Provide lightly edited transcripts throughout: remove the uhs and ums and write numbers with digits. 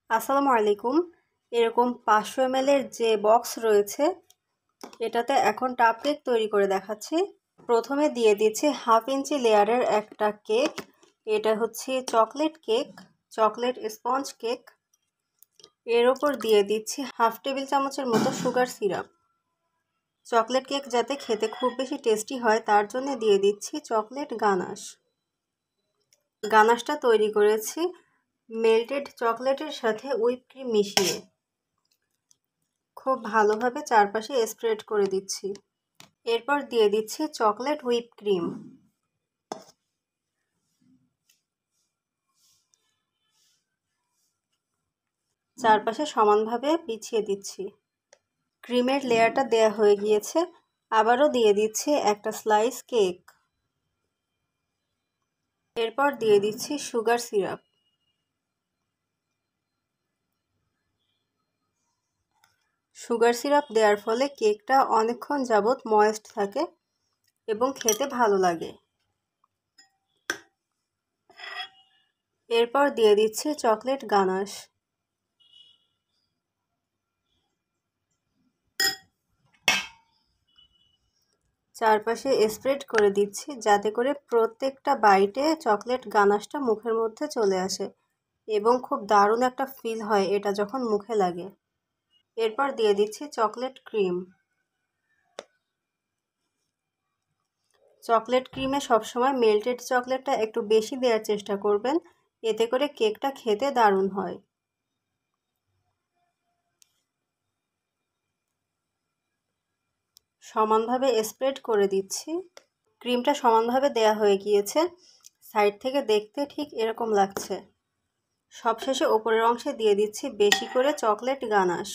আসসালামু আলাইকুম। এরকম 500 ml এর যে বক্স রয়েছে এটাতে এখন টাপ কেক তৈরি করে দেখাচ্ছি। প্রথমে দিয়ে দিচ্ছি 1/2 ইঞ্চি লেয়ারের একটা কেক। এটা হচ্ছে chocolate cake, chocolate sponge cake. এর উপর দিয়ে দিচ্ছি 1/2 টেবিল চামচের মতো সুগার সিরাপ। চকলেট কেক যাতে খেতে খুব বেশি টেস্টি হয় তার জন্য দিয়ে দিচ্ছি চকলেট গানাশ। গানাশটা তৈরি করেছি মেল্টেড চকলেটের সাথে হুইপ ক্রিম মিশিয়ে। খুব ভালোভাবে চারপাশে স্প্রেড করে দিচ্ছি। এরপর দিয়ে দিচ্ছি চকলেট হুইপ ক্রিম। চারপাশে সমানভাবে বিছিয়ে দিচ্ছি। ক্রিমের লেয়ারটা দেয়া হয়ে গিয়েছে। আবারও দিয়ে দিচ্ছি একটা স্লাইস কেক। এরপর দিয়ে দিচ্ছি সুগার সিরাপ। সুগার সিরাপ দেওয়ার ফলে কেকটা অনেকক্ষণ যাবত ময়েস্ট থাকে এবং খেতে ভালো লাগে। এরপর দিয়ে দিচ্ছি চকলেট গানাশ। চারপাশে স্প্রেড করে দিচ্ছি যাতে করে প্রত্যেকটা বাইটে চকলেট গানাশটা মুখের মধ্যে চলে আসে এবং খুব দারুণ একটা ফিল হয় এটা যখন মুখে লাগে। এরপর দিয়ে দিচ্ছি চকলেট ক্রিম। চকলেট ক্রিমে সবসময় মেল্টেড চকলেটটা একটু বেশি দেওয়ার চেষ্টা করবেন, এতে করে কেকটা খেতে দারুণ হয়। সমানভাবে স্প্রেড করে দিচ্ছি। ক্রিমটা সমানভাবে দেয়া হয়ে গিয়েছে। সাইড থেকে দেখতে ঠিক এরকম লাগছে। সবশেষে ওপরের অংশে দিয়ে দিচ্ছি বেশি করে চকলেট গানাশ।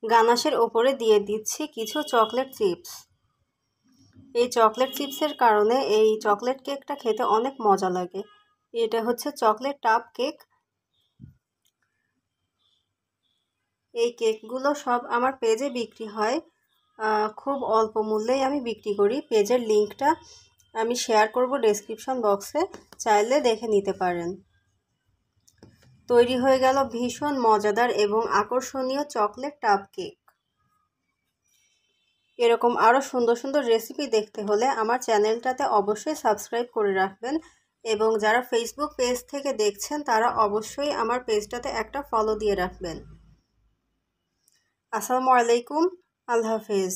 গানাশের ওপরে দিয়ে দিচ্ছি কিছু চকলেট চিপস। এই চকলেট চিপসের কারণে এই চকলেট কেকটা খেতে অনেক মজা লাগে। এটা হচ্ছে চকলেট টাপ কেক। এই কেকগুলো সব আমার পেজে বিক্রি হয়। খুব অল্প মূল্যেই আমি বিক্রি করি। পেজের লিঙ্কটা আমি শেয়ার করব ডেসক্রিপশন বক্সে, চাইলে দেখে নিতে পারেন। তৈরি হয়ে গেল ভীষণ মজাদার এবং আকর্ষণীয় চকলেট টাপ কেক। এরকম আরও সুন্দর সুন্দর রেসিপি দেখতে হলে আমার চ্যানেলটাতে অবশ্যই সাবস্ক্রাইব করে রাখবেন এবং যারা ফেসবুক পেজ থেকে দেখছেন তারা অবশ্যই আমার পেজটাতে একটা ফলো দিয়ে রাখবেন। আসসালামু আলাইকুম, আল্লাহ হাফেজ।